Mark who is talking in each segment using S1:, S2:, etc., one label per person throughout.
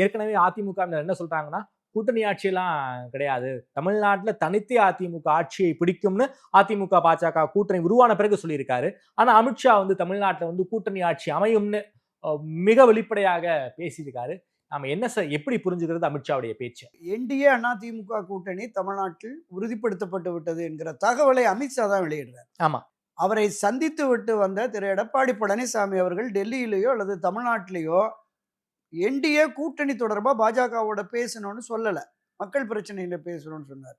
S1: ஏற்கனவே அதிமுகவினர் என்ன சொல்றாங்கன்னா, கூட்டணி ஆட்சியெல்லாம் கிடையாது. தமிழ்நாட்டுல தனித்தே அதிமுக ஆட்சியை பிடிக்கும்னு அதிமுக, பாஜக கூட்டணி உருவான பிறகு சொல்லியிருக்காரு. ஆனா அமித்ஷா வந்து தமிழ்நாட்டுல வந்து கூட்டணி ஆட்சி அமையும்னு அ மிக வெளிப்படையாக பேசியிருக்காரு. நாம என்ன எப்படி புரிஞ்சுக்கிறது அமித்ஷாவுடைய பேச்ச?
S2: என்டிஏ அதிமுக கூட்டணி தமிழ்நாட்டில் உறுதிப்படுத்தப்பட்டு விட்டது என்கிற தகவலை அமித்ஷா தான் வெளியிடுறார்.
S1: ஆமா.
S2: அவரை சந்தித்து விட்டு வந்த திரு எடப்பாடி பழனிசாமி அவர்கள் டெல்லியிலேயோ அல்லது தமிழ்நாட்டிலேயோ என்டிஏ கூட்டணி தொடர்பா பாஜகவோட பேசணும்னு சொல்லல. மக்கள் பிரச்சனையில பேசணும்னு சொன்னார்.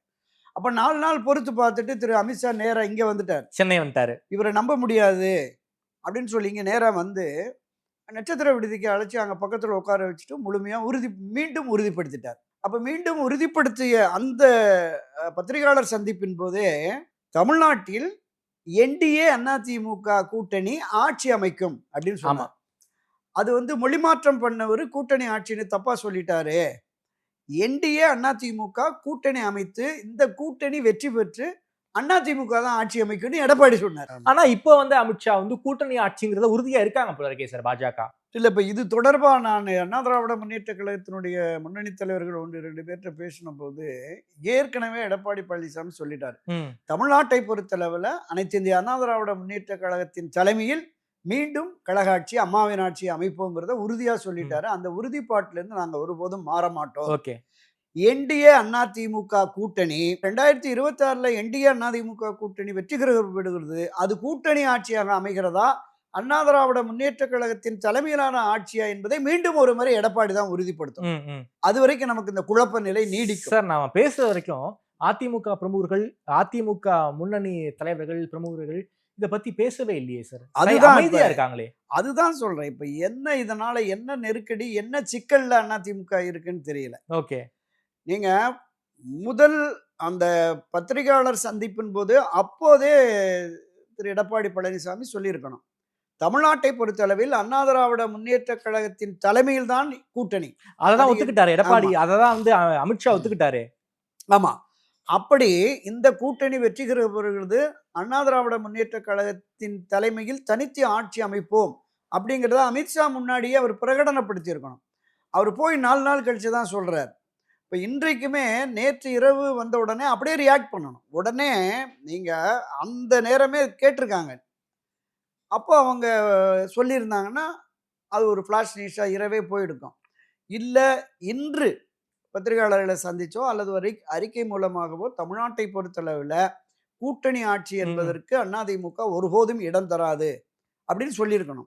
S2: அப்ப 4 நாள் பொறுத்து பார்த்துட்டு திரு அமித்ஷா நேரா இங்க வந்துட்டார்.
S1: சென்னை வந்துட்டாரு.
S2: இவர நம்ப முடியாது அப்படின்னு சொல்லி இங்க நேரா வந்து நட்சத்திர விடுதிக்கு அழைச்சு அங்க பக்கத்துல உட்கார வச்சுட்டு முழுமையா மீண்டும் உறுதிப்படுத்திட்டார். அப்ப மீண்டும் உறுதிப்படுத்திய அந்த பத்திரிகையாளர் சந்திப்பின் போதே தமிழ்நாட்டில் என்டிஏ அதிமுக கூட்டணி ஆட்சி அமைக்கும் அப்படின்னு
S1: ஆமா.
S2: சொன்னார். அது வந்து மொழி மாற்றம் பண்ணவரு கூட்டணி ஆட்சின்னு தப்பா சொல்லிட்டாரு. என்டிஏ அதிமுக கூட்டணி அமைத்து இந்த கூட்டணி வெற்றி பெற்று அதிமுக தான் ஆட்சி அமைக்கும்னு எடப்பாடி சொன்னார்.
S1: ஆனா இப்ப வந்து அமித்ஷா வந்து கூட்டணி ஆட்சிங்கிறத உறுதியா இருக்காங்க போல இருக்கே சார் பாஜக.
S2: இல்ல இப்ப இது தொடர்பா நான் அண்ணா திராவிட முன்னேற்ற கழகத்தினுடைய முன்னணி தலைவர்கள் 1, 2 பேர்ட்ட பேசின போது ஏற்கனவே எடப்பாடி பழனிசாமி சொல்லிட்டாரு. தமிழ்நாட்டை பொறுத்தளவுல அனைத்து இந்திய அண்ணா திராவிட முன்னேற்ற கழகத்தின் தலைமையில் மீண்டும் கழக ஆட்சி, அம்மாவின் ஆட்சி அமைப்போங்கிறத உறுதியா சொல்லிட்டாரு. அந்த உறுதிப்பாட்டுல இருந்து நாங்க ஒருபோதும் மாற மாட்டோம்.
S1: ஓகே.
S2: என்டிஏ அதிமுக கூட்டணி 2026ல என்டிஏ அதிமுக கூட்டணி வெற்றி பெறுகிறது. அது கூட்டணி ஆட்சியாக அமைகிறதா? அண்ணா திராவிட முன்னேற்ற கழகத்தின் தலைமையிலான ஆட்சியா என்பதை மீண்டும் ஒரு முறை எடப்பாடி தான் உறுதிப்படுத்தும். அது வரைக்கும் நமக்கு இந்த குழப்ப நிலை நீடிக்கும்.
S1: சார் நாம பேசுற வரைக்கும் அதிமுக பிரமுகர்கள், அதிமுக முன்னணி தலைவர்கள், பிரமுகர்கள் இத பத்தி பேசவே இல்லையே சார்.
S2: அதுதான்
S1: அமைதியா இருக்காங்களே.
S2: அதுதான் சொல்றேன். இப்ப என்ன இதனால என்ன நெருக்கடி, என்ன சிக்கல்ல அதிமுக இருக்குன்னு தெரியல.
S1: ஓகே.
S2: நீங்க முதல் அந்த பத்திரிகையாளர் சந்திப்பின் போது அப்போதே திரு எடப்பாடி பழனிசாமி சொல்லியிருக்கணும். தமிழ்நாட்டை பொறுத்தளவில் அண்ணா திராவிட முன்னேற்ற கழகத்தின் தலைமையில் தான் கூட்டணி.
S1: அததான் ஒத்துக்கிட்டாரு எடப்பாடி. அததான் வந்து அமித்ஷா ஒத்துக்கிட்டாரு.
S2: ஆமா. அப்படி இந்த கூட்டணி வெற்றி பெறுகிறது அண்ணா திராவிட முன்னேற்ற கழகத்தின் தலைமையில் தனித்து ஆட்சி அமைப்போம் அப்படிங்கிறத அமித்ஷா முன்னாடியே அவர் பிரகடனப்படுத்தி இருக்கணும். அவர் போய் 4 நாள் கழிச்சு தான் சொல்றார். இப்ப இன்றைக்குமே நேற்று இரவு வந்த உடனே அப்படியே ரியாக்ட் பண்ணணும். உடனே நீங்க அந்த நேரமே கேட்டிருக்காங்க. அப்போ அவங்க சொல்லியிருந்தாங்கன்னா, அது ஒரு ஃபிளாஷ் நியூஸா இரவே போயிருக்கும். இல்ல இன்று பத்திரிகையாளர்களை சந்திச்சோ அல்லது ஒரு அறிக்கை மூலமாகவோ தமிழ்நாட்டை பொறுத்தளவுல கூட்டணி ஆட்சி என்பதற்கு அதிமுக ஒருபோதும் இடம் தராது அப்படின்னு சொல்லியிருக்கணும்.